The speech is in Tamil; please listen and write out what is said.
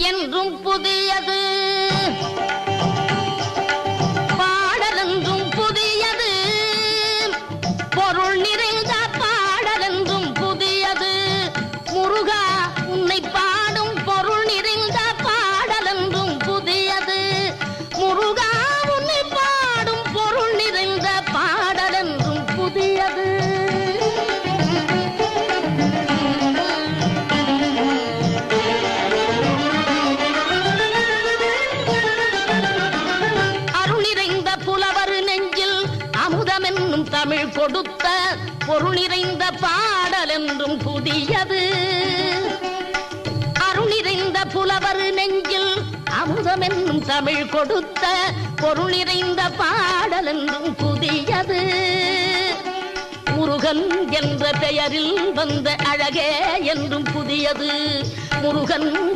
என்றும் புதியது, பாடலென்றும் புதியது, பொருள் நிறைந்த பாடலென்றும் புதியது. முருகா உன்னை பாடும் பொருள் நிறைந்த பாடலென்றும் புதியது. முருகா உன்னை பாடும் பொருள் நிறைந்த பாடலென்றும் புதியது. தமிழ் கொடுத்த பொருள் நிறைந்த பாடல் என்றும் புதியது. அருள் நிறைந்த புலவர் நெஞ்சில் அமுதம் என்னும் தமிழ் கொடுத்த பொருள் நிறைந்த பாடல் என்றும் புதியது. முருகன் என்ற பெயரில் வந்த அழகே என்றும் புதியது. முருகன்